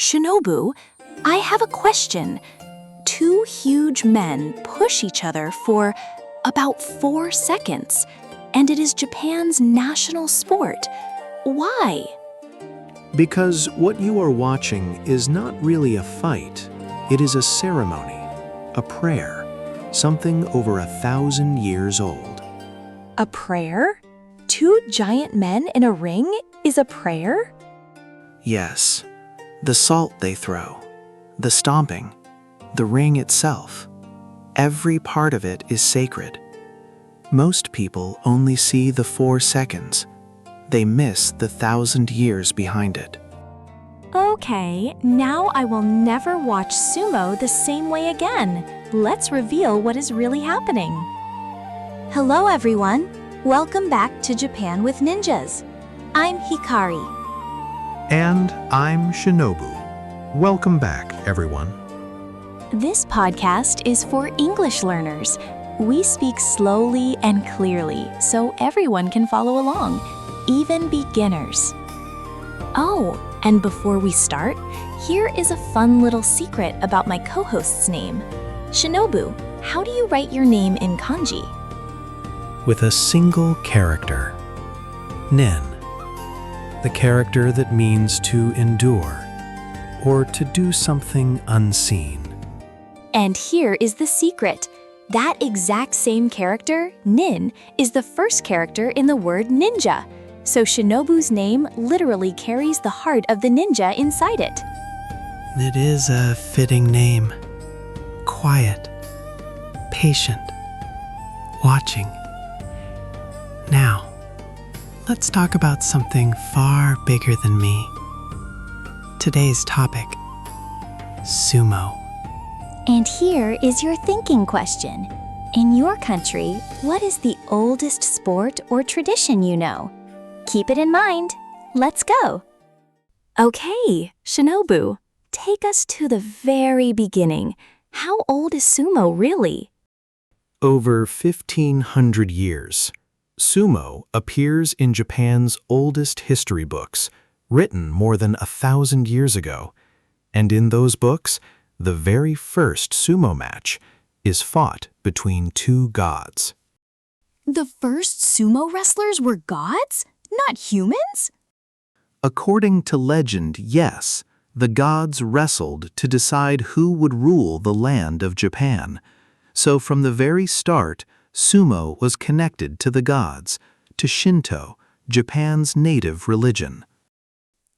Shinobu, I have a question. Two huge men push each other for about 4 seconds, and it is Japan's national sport. Why? Because what you are watching is not really a fight. It is a ceremony, a prayer, something over 1,000 years old. A prayer? Two giant men in a ring is a prayer? Yes, the salt they throw, the stomping, the ring itself. Every part of it is sacred. Most people only see the 4 seconds. They miss the 1,000 years behind it. Okay, now I will never watch sumo the same way again. Let's reveal what is really happening. Hello everyone. Welcome back to Japan with Ninjas. I'm Hikari. And I'm Shinobu. Welcome back, everyone. This podcast is for English learners. We speak slowly and clearly so everyone can follow along, even beginners. Oh, and before we start, here is a fun little secret about my co-host's name. Shinobu, how do you write your name in kanji? With a single character, nin. The character that means to endure, or to do something unseen. And here is the secret. That exact same character, nin, is the first character in the word ninja. So Shinobu's name literally carries the heart of the ninja inside it. It is a fitting name. Quiet, patient, watching. Now, let's talk about something far bigger than me. Today's topic, sumo. And here is your thinking question. In your country, what is the oldest sport or tradition you know? Keep it in mind. Let's go. Okay, Shinobu, take us to the very beginning. How old is sumo really? Over 1,500 years, sumo appears in Japan's oldest history books, written more than 1,000 years ago. And in those books, the very first sumo match is fought between two gods. The first sumo wrestlers were gods, not humans? According to legend, yes, the gods wrestled to decide who would rule the land of Japan. So from the very start, sumo was connected to the gods, to Shinto, Japan's native religion.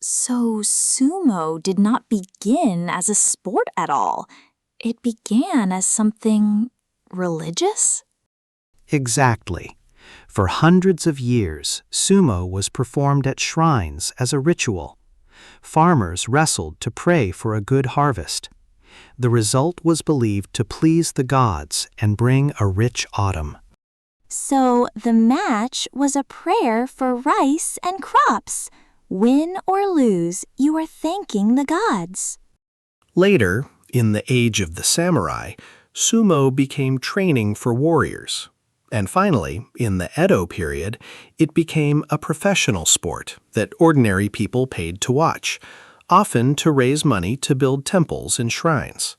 So sumo did not begin as a sport at all. It began as something religious? Exactly. For hundreds of years, sumo was performed at shrines as a ritual. Farmers wrestled to pray for a good harvest. The result was believed to please the gods and bring a rich autumn. So the match was a prayer for rice and crops. Win or lose, you are thanking the gods. Later, in the age of the samurai, sumo became training for warriors. And finally, in the Edo period, it became a professional sport that ordinary people paid to watch, often to raise money to build temples and shrines.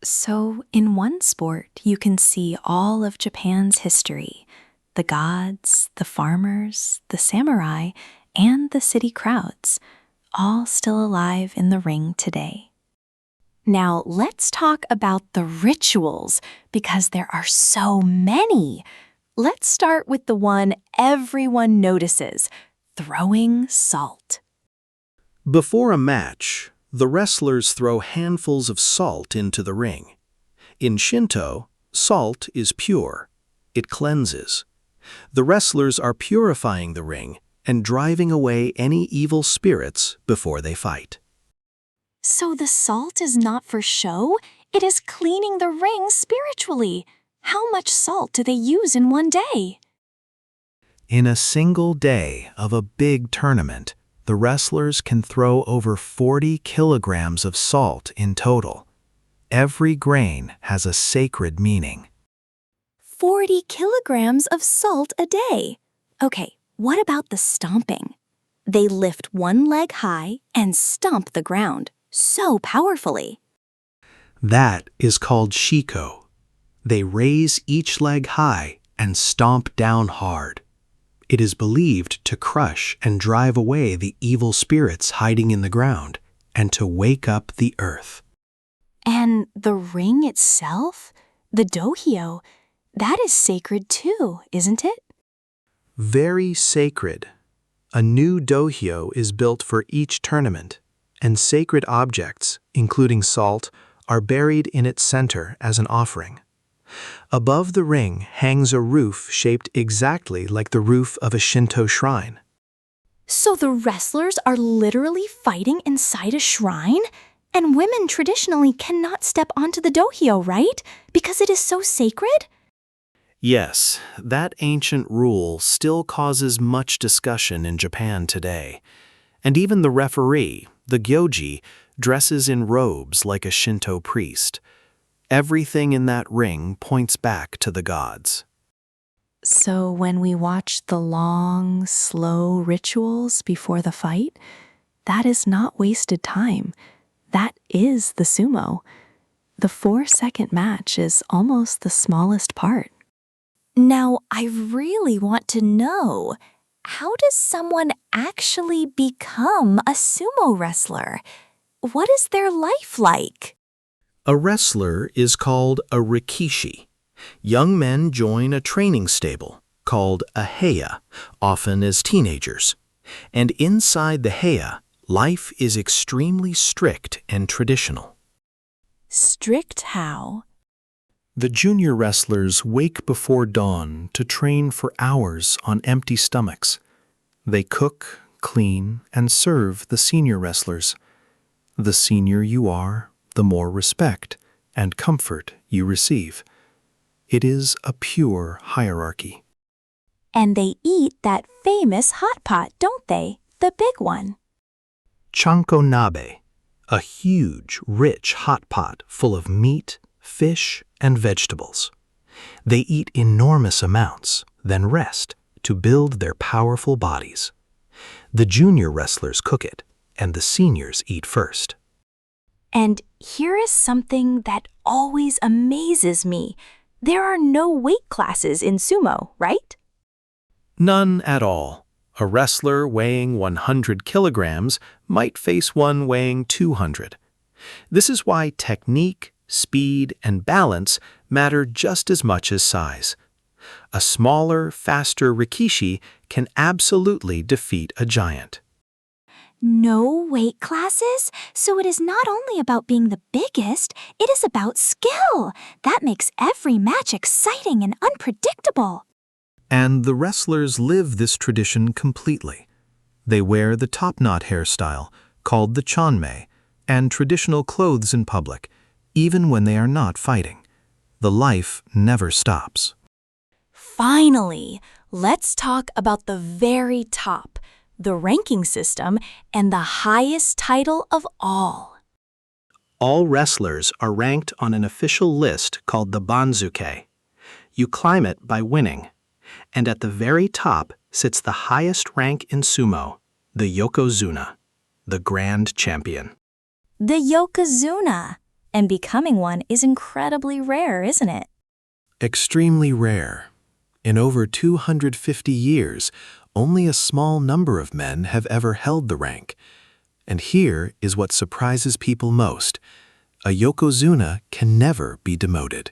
So in one sport, you can see all of Japan's history. The gods, the farmers, the samurai, and the city crowds, all still alive in the ring today. Now let's talk about the rituals, because there are so many. Let's start with the one everyone notices, throwing salt. Before a match, the wrestlers throw handfuls of salt into the ring. In Shinto, salt is pure. It cleanses. The wrestlers are purifying the ring and driving away any evil spirits before they fight. So the salt is not for show? It is cleaning the ring spiritually. How much salt do they use in one day? In a single day of a big tournament, the wrestlers can throw over 40 kilograms of salt in total. Every grain has a sacred meaning. 40 kilograms of salt a day. Okay, what about the stomping? They lift one leg high and stomp the ground. so powerfully. That is called shiko. They raise each leg high and stomp down hard. It is believed to crush and drive away the evil spirits hiding in the ground and to wake up the earth. And the ring itself, the dohyo, that is sacred too, isn't it? Very sacred. A new dohyo is built for each tournament, and sacred objects, including salt, are buried in its center as an offering. Above the ring hangs a roof shaped exactly like the roof of a Shinto shrine. So the wrestlers are literally fighting inside a shrine? And women traditionally cannot step onto the dohyo, right? Because it is so sacred? Yes, that ancient rule still causes much discussion in Japan today. And even the referee, the gyoji, dresses in robes like a Shinto priest. Everything in that ring points back to the gods. So when we watch the long, slow rituals before the fight, that is not wasted time. That is the sumo. The 4-second match is almost the smallest part. Now, I really want to know, how does someone actually become a sumo wrestler? What is their life like? A wrestler is called a rikishi. Young men join a training stable called a heya, often as teenagers. And inside the heya, life is extremely strict and traditional. Strict how? The junior wrestlers wake before dawn to train for hours on empty stomachs. They cook, clean, and serve the senior wrestlers. The senior you are, the more respect and comfort you receive. It is a pure hierarchy. And they eat that famous hot pot, don't they? The big one. Chanko-nabe, a huge, rich hot pot full of meat, fish, and vegetables. They eat enormous amounts, then rest to build their powerful bodies. The junior wrestlers cook it, and the seniors eat first. And here is something that always amazes me. There are no weight classes in sumo, right? None at all. A wrestler weighing 100 kilograms might face one weighing 200. This is why technique, speed, and balance matter just as much as size. A smaller, faster rikishi can absolutely defeat a giant. No weight classes? So it is not only about being the biggest, it is about skill. That makes every match exciting and unpredictable. And the wrestlers live this tradition completely. They wear the top-knot hairstyle, called the chanme, and traditional clothes in public, even when they are not fighting. The life never stops. Finally, let's talk about the very top, the ranking system, and the highest title of all. All wrestlers are ranked on an official list called the banzuke. You climb it by winning. And at the very top sits the highest rank in sumo, the yokozuna, the grand champion. The yokozuna. And becoming one is incredibly rare, isn't it? Extremely rare. In over 250 years, only a small number of men have ever held the rank. And here is what surprises people most. A yokozuna can never be demoted.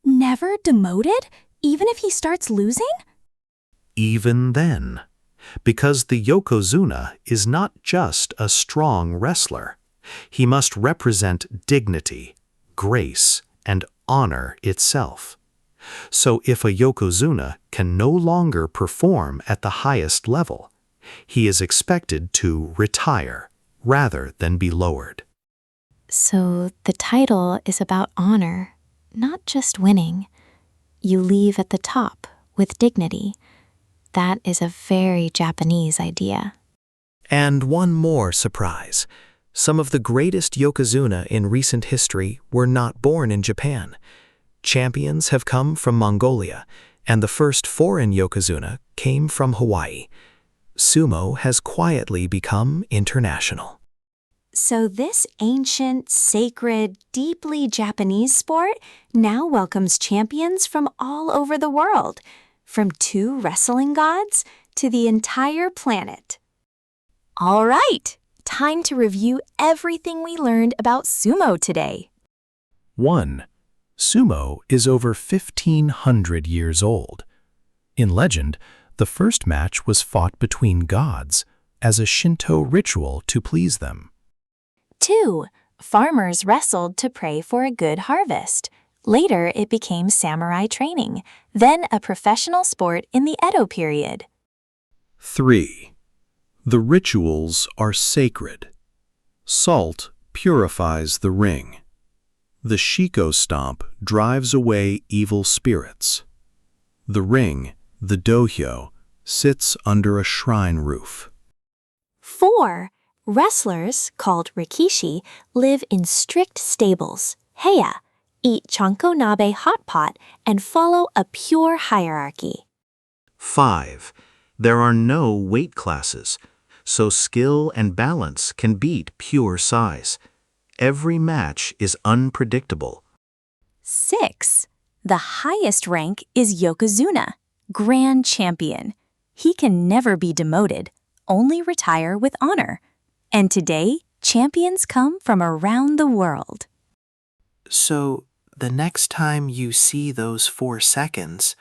Never demoted? Even if he starts losing? Even then. Because the yokozuna is not just a strong wrestler. He must represent dignity, grace, and honor itself. So if a yokozuna can no longer perform at the highest level, he is expected to retire rather than be lowered. So the title is about honor, not just winning. You leave at the top with dignity. That is a very Japanese idea. And one more surprise. Some of the greatest yokozuna in recent history were not born in Japan. Champions have come from Mongolia, and the first foreign yokozuna came from Hawaii. Sumo has quietly become international. So this ancient, sacred, deeply Japanese sport now welcomes champions from all over the world, from 2 wrestling gods to the entire planet. All right, time to review everything we learned about sumo today. 1. Sumo is over 1,500 years old. In legend, the first match was fought between gods as a Shinto ritual to please them. 2. Farmers wrestled to pray for a good harvest. Later, it became samurai training, then a professional sport in the Edo period. 3. The rituals are sacred. Salt purifies the ring. The shiko stomp drives away evil spirits. The ring, the dohyo, sits under a shrine roof. 4. Wrestlers, called rikishi, live in strict stables, heya, eat chanko-nabe hot pot, and follow a pure hierarchy. 5. There are no weight classes, so skill and balance can beat pure size. Every match is unpredictable. 6. The highest rank is yokozuna, grand champion. He can never be demoted, only retire with honor. And today, champions come from around the world. So, the next time you see those 4 seconds,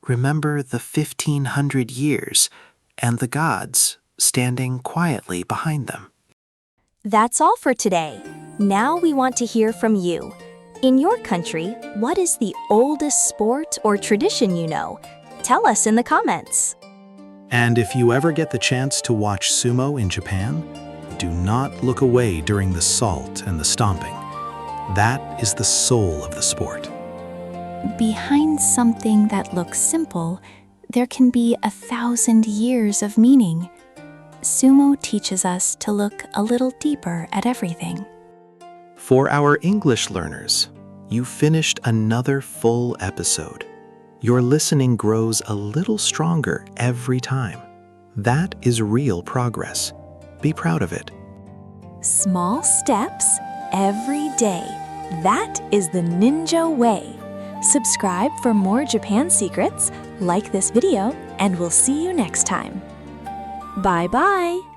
remember the 1,500 years and the gods standing quietly behind them. That's all for today. Now we want to hear from you. In your country, what is the oldest sport or tradition you know? Tell us in the comments. And if you ever get the chance to watch sumo in Japan, do not look away during the salt and the stomping. That is the soul of the sport. Behind something that looks simple, there can be 1,000 years of meaning. Sumo teaches us to look a little deeper at everything. For our English learners, you finished another full episode. Your listening grows a little stronger every time. That is real progress. Be proud of it. Small steps every day. That is the ninja way. Subscribe for more Japan secrets, like this video, and we'll see you next time. Bye-bye!